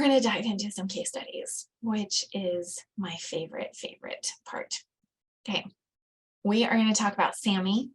we're going to dive into some case studies, which is my favorite part. Okay, we are going to talk about Sammy,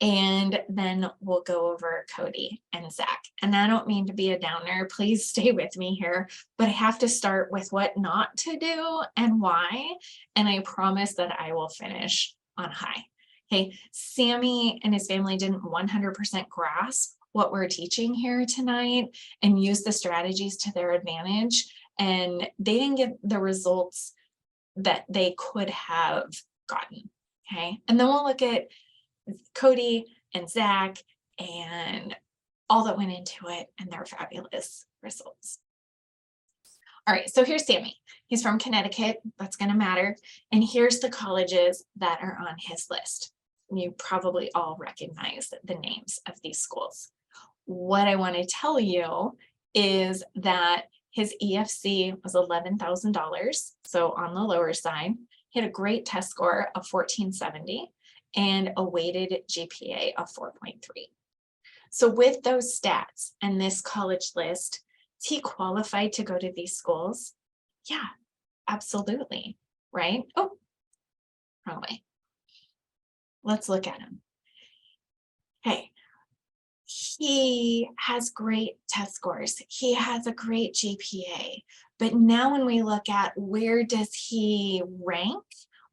and then we'll go over Cody and Zach. And I don't mean to be a downer, please stay with me here, but I have to start with what not to do and why, and I promise that I will finish on high. Okay, Sammy and his family didn't 100% grasp what we're teaching here tonight and use the strategies to their advantage, and they didn't get the results that they could have gotten. Okay, and then we'll look at Cody and Zach and all that went into it and their fabulous results. All right, so here's Sammy. He's from Connecticut, that's going to matter. And here's the colleges that are on his list. You probably all recognize the names of these schools. What I want to tell you is that his EFC was $11,000, so on the lower side. He had a great test score of 1470 and a weighted GPA of 4.3. So with those stats and this college list, is he qualified to go to these schools? Yeah, absolutely, right? Oh, wrong way. Let's look at him. Hey, he has great test scores. He has a great GPA. But now when we look at where does he rank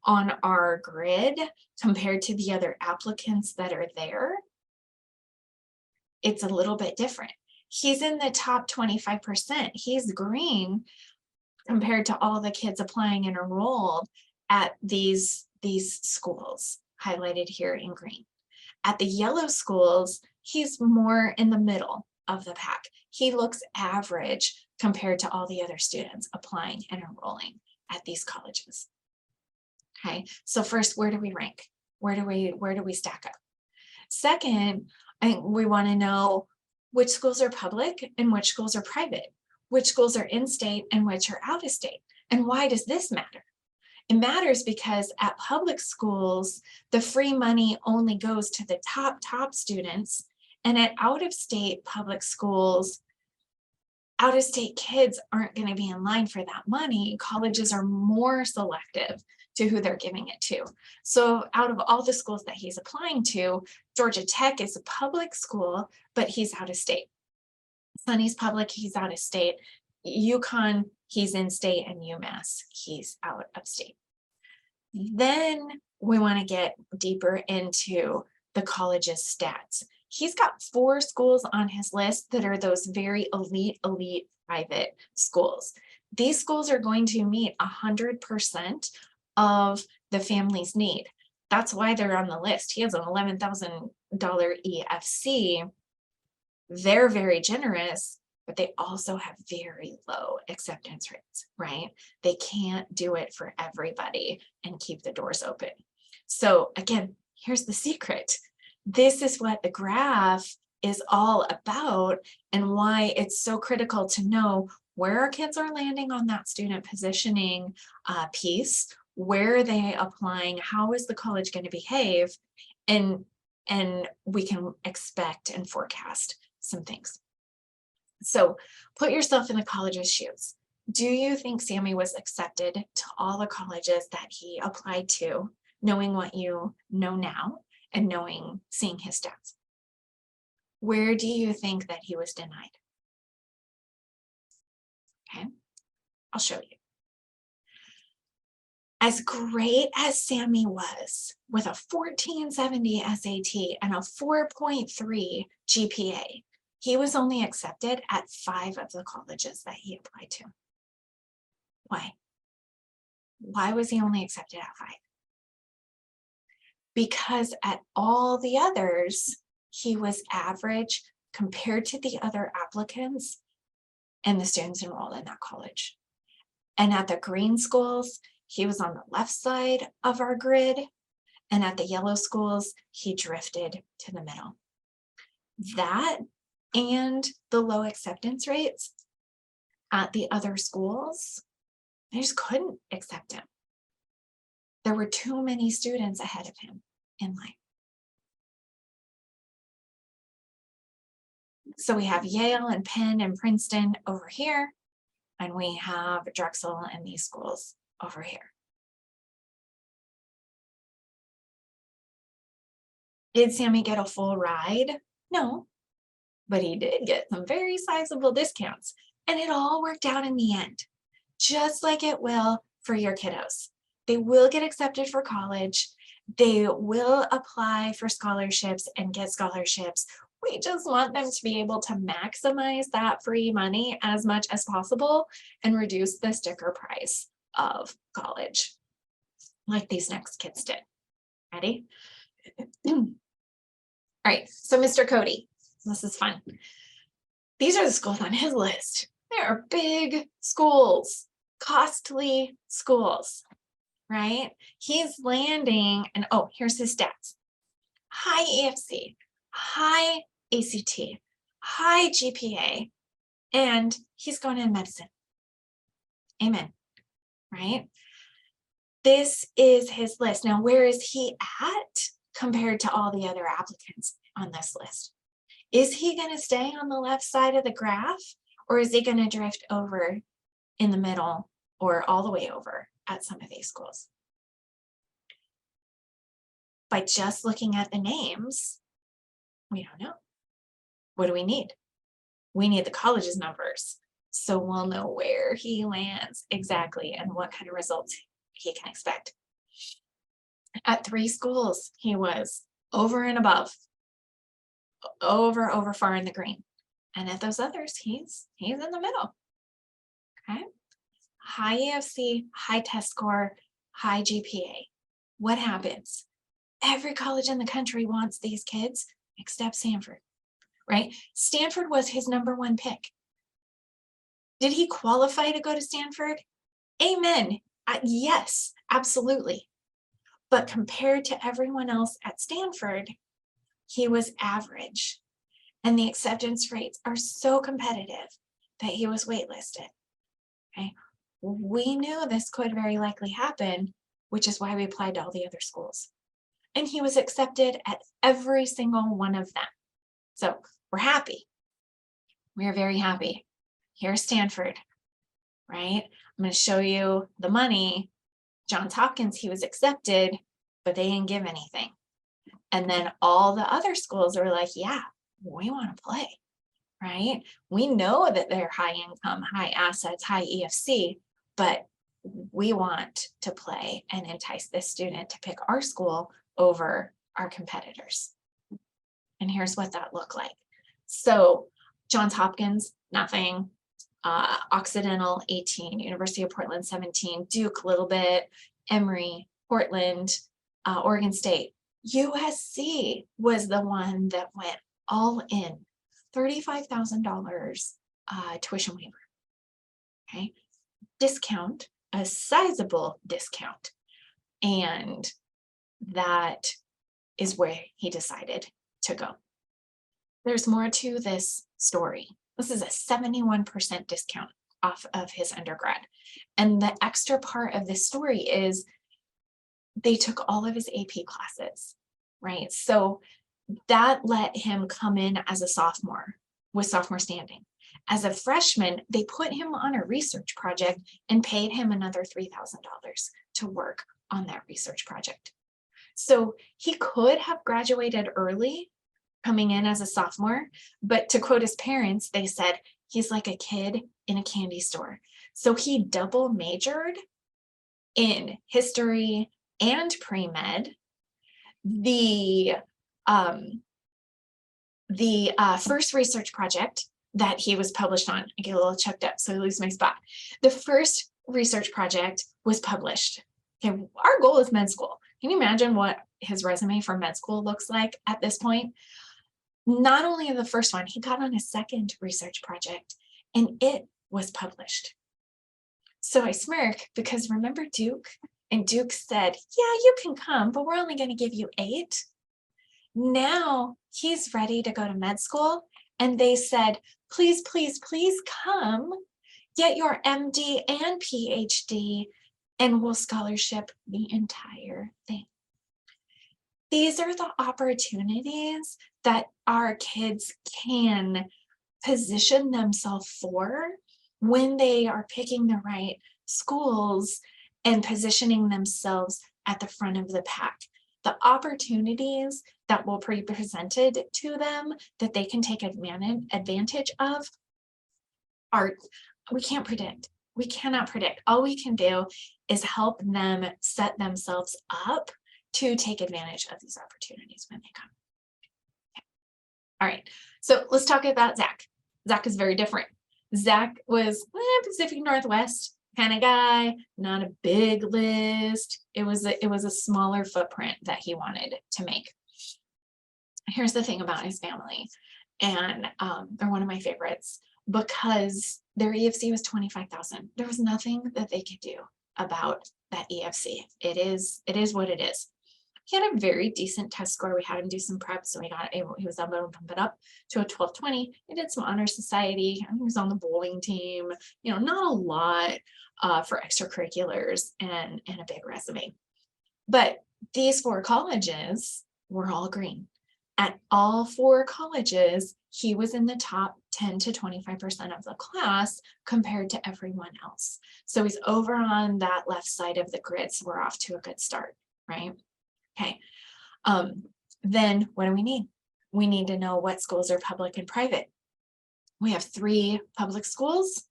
on our grid compared to the other applicants that are there, it's a little bit different. He's in the top 25%. He's green compared to all the kids applying and enrolled at these schools highlighted here in green. At the yellow schools, he's more in the middle of the pack. He looks average compared to all the other students applying and enrolling at these colleges. Okay, so first, where do we rank? Where do we stack up? Second, we want to know which schools are public and which schools are private, which schools are in-state and which are out-of-state. And why does this matter? It matters because at public schools, the free money only goes to the top students, and at out-of-state public schools, out-of-state kids aren't going to be in line for that money. Colleges are more selective to who they're giving it to. So out of all the schools that he's applying to, Georgia Tech is a public school, but he's out of state. SUNY's public, he's out of state. UConn, he's in state, and UMass, he's out of state. Then we want to get deeper into the college's stats. He's got 4 schools on his list that are those very elite private schools. These schools are going to meet 100% of the family's need. That's why they're on the list. He has an $11,000 EFC. They're very generous, but they also have very low acceptance rates, right? They can't do it for everybody and keep the doors open. So again, here's the secret. This is what the graph is all about and why it's so critical to know where our kids are landing on that student positioning piece. Where are they applying? How is the college going to behave? And we can expect and forecast some things. So put yourself in the college's shoes. Do you think Sammy was accepted to all the colleges that he applied to, knowing what you know now and seeing his stats? Where do you think that he was denied? Okay, I'll show you. As great as Sammy was with a 1470 SAT and a 4.3 GPA, he was only accepted at 5 of the colleges that he applied to. Why? Why was he only accepted at 5? Because at all the others, he was average compared to the other applicants and the students enrolled in that college. And at the green schools, he was on the left side of our grid, and at the yellow schools, he drifted to the middle. That and the low acceptance rates at the other schools, they just couldn't accept him. There were too many students ahead of him in line. So we have Yale and Penn and Princeton over here, and we have Drexel and these schools over here. Did Sammy get a full ride? No, but he did get some very sizable discounts, and it all worked out in the end, just like it will for your kiddos. They will get accepted for college. They will apply for scholarships and get scholarships. We just want them to be able to maximize that free money as much as possible and reduce the sticker price of college, like these next kids did. Ready? All right, so Mr. Cody, this is fun. These are the schools on his list. They are big schools, costly schools, right? He's landing, and oh, here's his stats. High EFC, high ACT, high GPA, and he's going in medicine. Amen, right? This is his list. Now, where is he at compared to all the other applicants on this list? Is he going to stay on the left side of the graph, or is he going to drift over in the middle or all the way over at some of these schools? By just looking at the names, we don't know. What do we need? We need the college's numbers, so we'll know where he lands exactly and what kind of results he can expect. At 3 schools, he was over and above, over far in the green. And at those others, he's in the middle. Okay. High EFC, high test score, high GPA. What happens? Every college in the country wants these kids except Stanford, right? Stanford was his #1 pick. Did he qualify to go to Stanford? Amen. Yes, absolutely. But compared to everyone else at Stanford, he was average. And the acceptance rates are so competitive that he was waitlisted. Okay. We knew this could very likely happen, which is why we applied to all the other schools. And he was accepted at every single one of them. So we're happy. We're very happy. Here's Stanford, right? I'm going to show you the money. Johns Hopkins, he was accepted, but they didn't give anything. And then all the other schools are like, yeah, we want to play, right? We know that they're high income, high assets, high EFC, but we want to play and entice this student to pick our school over our competitors. And here's what that looked like. So Johns Hopkins, nothing. Occidental, 18, University of Portland, 17, Duke, a little bit, Emory, Portland, Oregon State. USC was the one that went all in, $35,000 tuition waiver. Okay, discount, a sizable discount, and that is where he decided to go. There's more to this story. This is a 71% discount off of his undergrad. And the extra part of this story is they took all of his AP classes, right? So that let him come in as a sophomore with sophomore standing. As a freshman, they put him on a research project and paid him another $3,000 to work on that research project. So he could have graduated early, coming in as a sophomore, but to quote his parents, they said, he's like a kid in a candy store. So he double majored in history and pre-med. The first research project that he was published on, I get a little choked up, so I lose my spot. The first research project was published. Okay, our goal is med school. Can you imagine what his resume for med school looks like at this point? Not only the first one, he got on his second research project and it was published. So I smirk because remember Duke? And Duke said, yeah, you can come, but we're only going to give you 8. Now he's ready to go to med school. And they said, please, please, please come get your MD and PhD and we'll scholarship the entire thing. These are the opportunities that our kids can position themselves for when they are picking the right schools and positioning themselves at the front of the pack. The opportunities that will be presented to them that they can take advantage of are, we can't predict. We cannot predict. All we can do is help them set themselves up to take advantage of these opportunities when they come. Okay. All right, so let's talk about Zach. Zach is very different. Zach was Pacific Northwest kind of guy, not a big list. It was a smaller footprint that he wanted to make. Here's the thing about his family, and they're one of my favorites because their EFC was 25,000. There was nothing that they could do about that EFC. It is what it is. He had a very decent test score. We had him do some prep, so he was able to bump it up to a 1220. He did some honor society. He was on the bowling team. Not a lot for extracurriculars and a big resume. But these 4 colleges were all green. At all 4 colleges, he was in the top 10 to 25% of the class compared to everyone else. So he's over on that left side of the grid. So we're off to a good start, right? Okay. Then what do we need? We need to know what schools are public and private. We have 3 public schools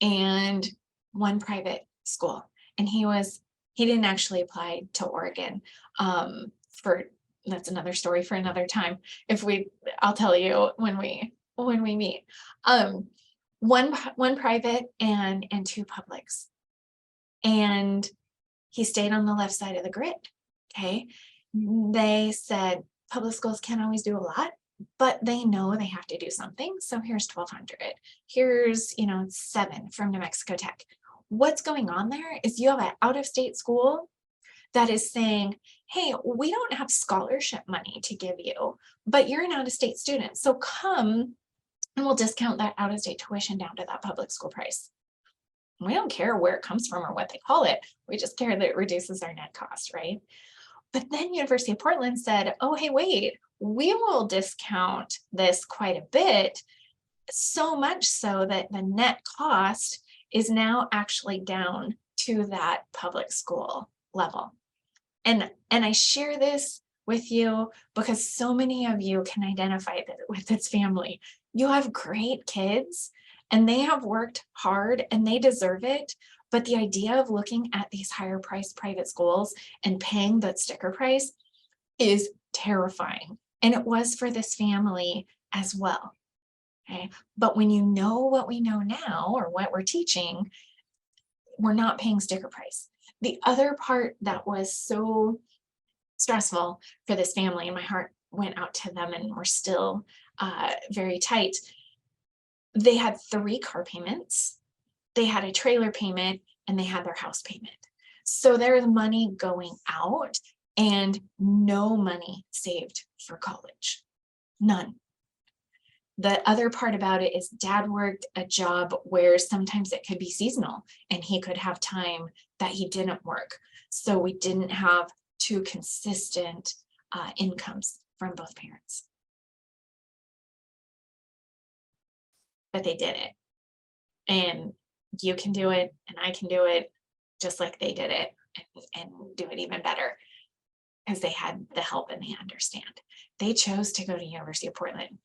and 1 private school. And he didn't actually apply to Oregon that's another story for another time. I'll tell you when we meet. One private and 2 publics. And he stayed on the left side of the grid. Okay. They said public schools can't always do a lot, but they know they have to do something. So here's 1,200. Here's, 7 from New Mexico Tech. What's going on there is you have an out-of-state school that is saying, hey, we don't have scholarship money to give you, but you're an out-of-state student. So come and we'll discount that out-of-state tuition down to that public school price. We don't care where it comes from or what they call it. We just care that it reduces our net cost, right? But then University of Portland said, oh, hey, wait, we will discount this quite a bit, so much so that the net cost is now actually down to that public school level. And I share this with you because so many of you can identify with this family. You have great kids and they have worked hard and they deserve it. But the idea of looking at these higher priced private schools and paying that sticker price is terrifying. And it was for this family as well. Okay. But when you know what we know now or what we're teaching, we're not paying sticker price. The other part that was so stressful for this family, and my heart went out to them and we're still very tight. They had 3 car payments, they had a trailer payment, and they had their house payment. So there's money going out and no money saved for college, none. The other part about it is dad worked a job where sometimes it could be seasonal and he could have time that he didn't work. So we didn't have 2 consistent incomes from both parents. But they did it. And you can do it and I can do it just like they did it and do it even better because they had the help and they understand. They chose to go to University of Portland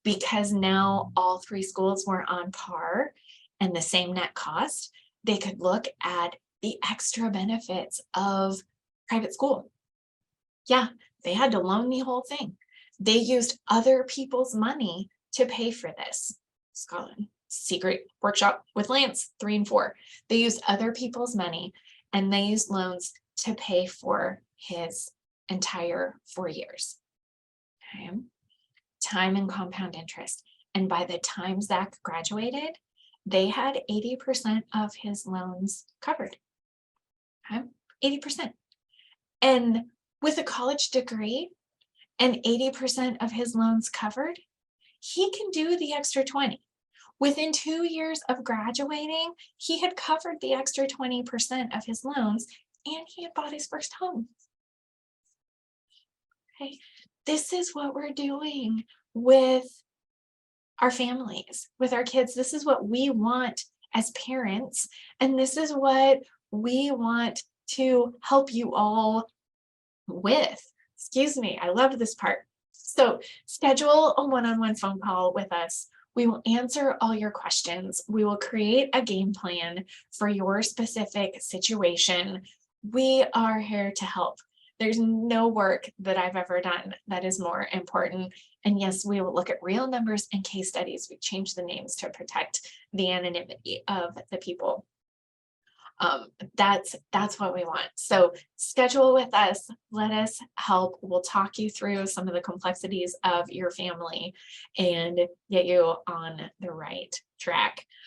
because now all 3 schools were on par and the same net cost. They could look at the extra benefits of private school. Yeah, they had to loan the whole thing. They used other people's money to pay for this. Secret workshop with Lance 3 and 4. They used other people's money and they used loans to pay for his entire 4 years. Okay. Time and compound interest. And by the time Zach graduated, they had 80% of his loans covered. Okay. 80%. And with a college degree and 80% of his loans covered, he can do the extra 20. Within 2 years of graduating, he had covered the extra 20% of his loans and he had bought his first home. Okay, this is what we're doing with our families, with our kids. This is what we want as parents. And this is what we want to help you all with. Excuse me, I love this part. So schedule a one-on-one phone call with us. We will answer all your questions. We will create a game plan for your specific situation. We are here to help. There's no work that I've ever done that is more important. And yes, we will look at real numbers and case studies. We change the names to protect the anonymity of the people. That's what we want. So schedule with us, let us help. We'll talk you through some of the complexities of your family and get you on the right track.